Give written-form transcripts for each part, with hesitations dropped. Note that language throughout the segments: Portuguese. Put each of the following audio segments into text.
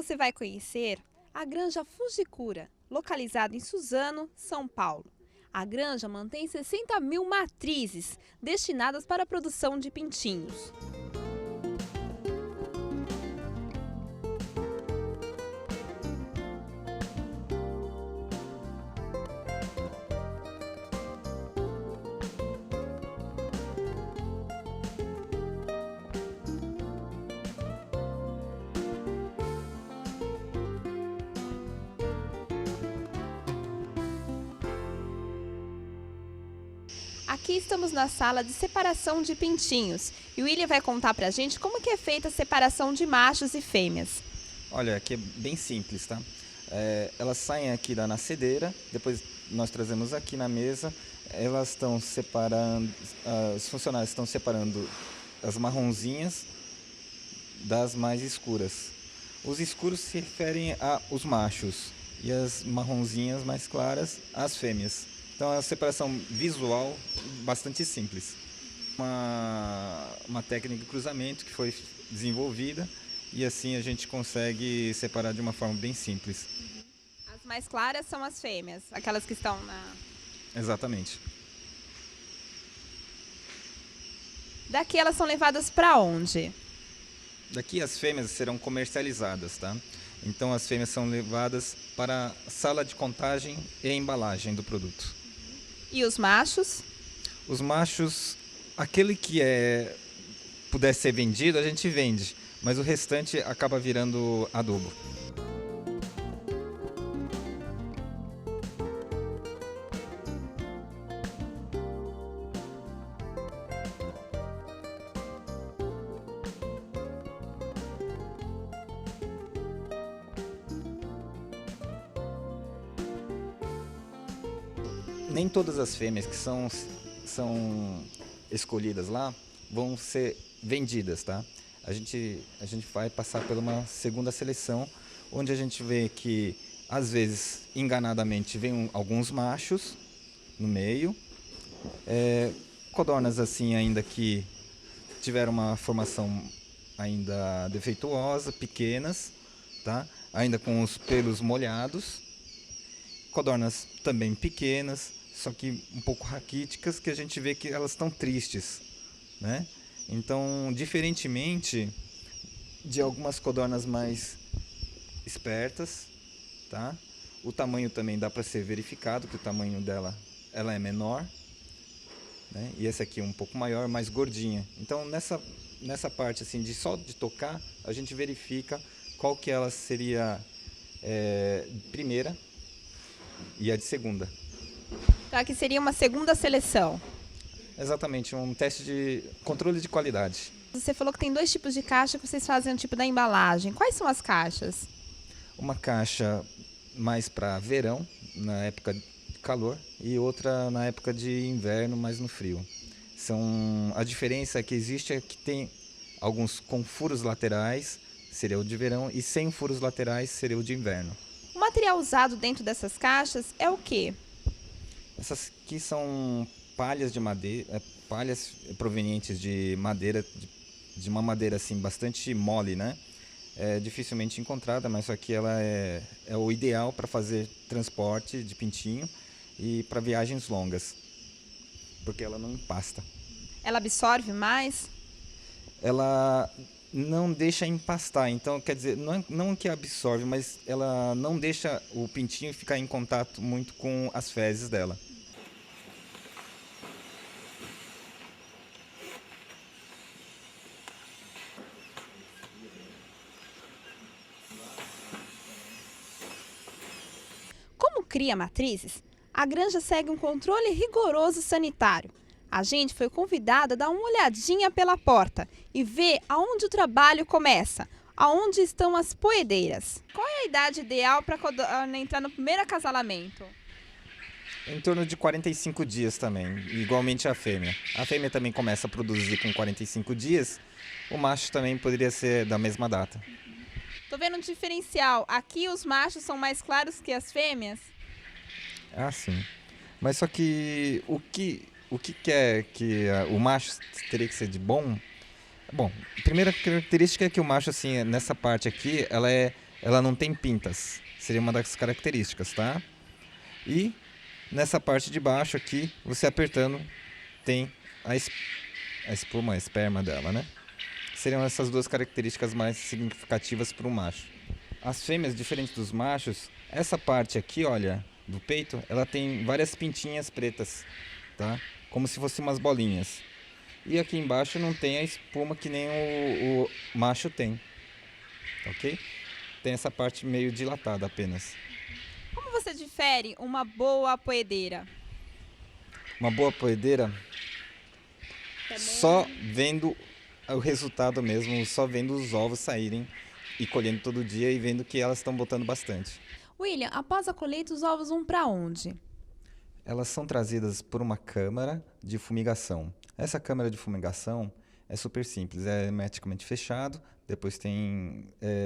você vai conhecer a Granja Fujikura, localizada em Suzano, São Paulo. A granja mantém 60.000 matrizes destinadas para a produção de pintinhos. Aqui estamos na sala de separação de pintinhos e o William vai contar pra gente como que é feita a separação de machos e fêmeas. Olha, aqui é bem simples, tá? Elas saem aqui da nascedeira, depois nós trazemos aqui na mesa, elas estão separando, os funcionários estão separando as marronzinhas das mais escuras. Os escuros se referem aos machos e as marronzinhas mais claras às fêmeas. Então é uma separação visual bastante simples. Uma técnica de cruzamento que foi desenvolvida e assim a gente consegue separar de uma forma bem simples. As mais claras são as fêmeas, aquelas que estão na... Exatamente. Daqui elas são levadas para onde? Daqui as fêmeas serão comercializadas, tá? Então as fêmeas são levadas para a sala de contagem e embalagem do produto. E os machos? Os machos, aquele que puder ser vendido, a gente vende, mas o restante acaba virando adubo. Nem todas as fêmeas que são escolhidas lá vão ser vendidas, tá? A gente vai passar por uma segunda seleção, onde a gente vê que, às vezes, enganadamente, vem alguns machos no meio, codornas assim ainda que tiveram uma formação ainda defeituosa, pequenas, tá? Ainda com os pelos molhados, codornas também pequenas, só que um pouco raquíticas, que a gente vê que elas estão tristes, né? Então, diferentemente de algumas codornas mais espertas, tá? O tamanho também dá para ser verificado, que o tamanho ela é menor, né? E essa aqui é um pouco maior, mais gordinha. Então, nessa parte assim só de tocar, a gente verifica qual que ela seria primeira e a de segunda. Então aqui seria uma segunda seleção. Exatamente, um teste de controle de qualidade. Você falou que tem 2 tipos de caixa que vocês fazem o tipo da embalagem. Quais são as caixas? Uma caixa mais para verão, na época de calor, e outra na época de inverno, mais no frio. A diferença que existe é que tem alguns com furos laterais, seria o de verão, e sem furos laterais, seria o de inverno. O material usado dentro dessas caixas é o quê? Essas aqui são palhas de madeira, palhas provenientes de madeira, de uma madeira assim bastante mole, né? É dificilmente encontrada, mas isso aqui ela é o ideal para fazer transporte de pintinho e para viagens longas, porque ela não empasta. Ela absorve mais? Ela não deixa empastar, então quer dizer, não que absorve, mas ela não deixa o pintinho ficar em contato muito com as fezes dela. Como cria matrizes, a granja segue um controle rigoroso sanitário. A gente foi convidada a dar uma olhadinha pela porta e ver aonde o trabalho começa, aonde estão as poedeiras. Qual é a idade ideal para entrar no primeiro acasalamento? Em torno de 45 dias também, igualmente a fêmea. A fêmea também começa a produzir com 45 dias, o macho também poderia ser da mesma data. Tô vendo um diferencial. Aqui os machos são mais claros que as fêmeas? Ah, sim. Mas só que o que quer que o macho teria que ser de bom? Bom, a primeira característica é que o macho, assim, nessa parte aqui, ela é ela não tem pintas. Seria uma das características, tá? E nessa parte de baixo aqui, você apertando, tem a espuma, a esperma dela, né? Seriam essas duas características mais significativas para o macho. As fêmeas, diferente dos machos, essa parte aqui, olha, do peito, ela tem várias pintinhas pretas, tá? Como se fossem umas bolinhas. E aqui embaixo não tem a espuma que nem o macho tem, ok? Tem essa parte meio dilatada apenas. Como você difere uma boa poedeira? Uma boa poedeira, só vendo o resultado mesmo, só vendo os ovos saírem e colhendo todo dia e vendo que elas estão botando bastante. William, após a colheita, os ovos vão para onde? Elas são trazidas por uma câmara de fumigação. Essa câmara de fumigação é super simples, é hermeticamente fechado. Depois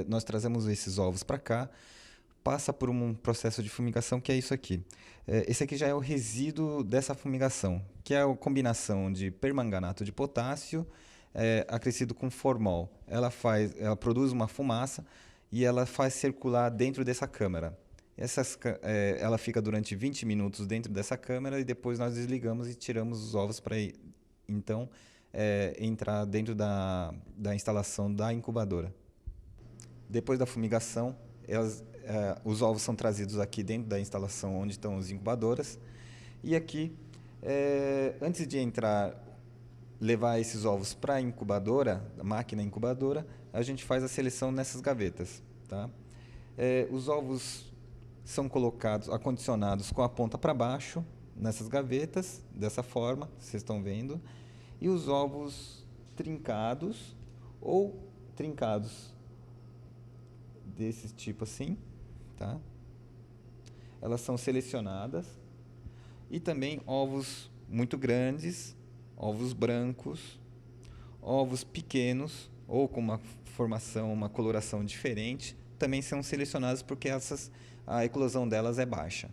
nós trazemos esses ovos para cá, passa por um processo de fumigação que é isso aqui. Esse aqui já é o resíduo dessa fumigação, que é a combinação de permanganato de potássio acrescido com formol. Ela produz uma fumaça e ela faz circular dentro dessa câmara. Ela fica durante 20 minutos dentro dessa câmara e depois nós desligamos e tiramos os ovos para então entrar dentro da instalação da incubadora. Depois da fumigação, os ovos são trazidos aqui dentro da instalação onde estão as incubadoras. E aqui, antes de levar esses ovos para a incubadora, a máquina incubadora, a gente faz a seleção nessas gavetas. Tá? Os ovos são acondicionados com a ponta para baixo, nessas gavetas, dessa forma, vocês estão vendo. E os ovos trincados ou trincados desse tipo assim, tá? Elas são selecionadas. E também ovos muito grandes, ovos brancos, ovos pequenos ou com uma formação, uma coloração diferente, também são selecionados porque a eclosão delas é baixa.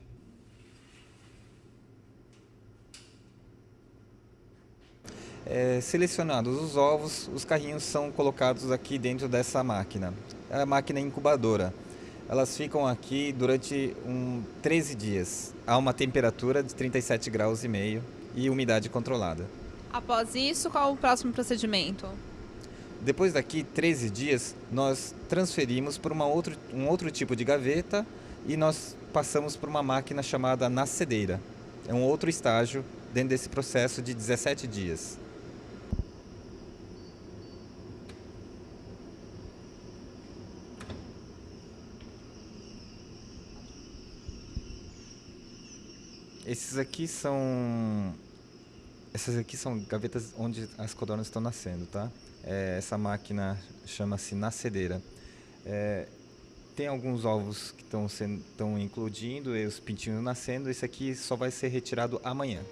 Selecionados os ovos, os carrinhos são colocados aqui dentro dessa máquina. É a máquina incubadora. Elas ficam aqui durante 13 dias, a uma temperatura de 37,5 graus e umidade controlada. Após isso, qual o próximo procedimento? Depois daqui 13 dias, nós transferimos para um outro tipo de gaveta e nós passamos por uma máquina chamada nascedeira. É um outro estágio dentro desse processo de 17 dias. Essas aqui são gavetas onde as codornas estão nascendo, tá? Essa máquina chama-se nascedeira. Tem alguns ovos que estão eclodindo e os pintinhos nascendo. Esse aqui só vai ser retirado amanhã.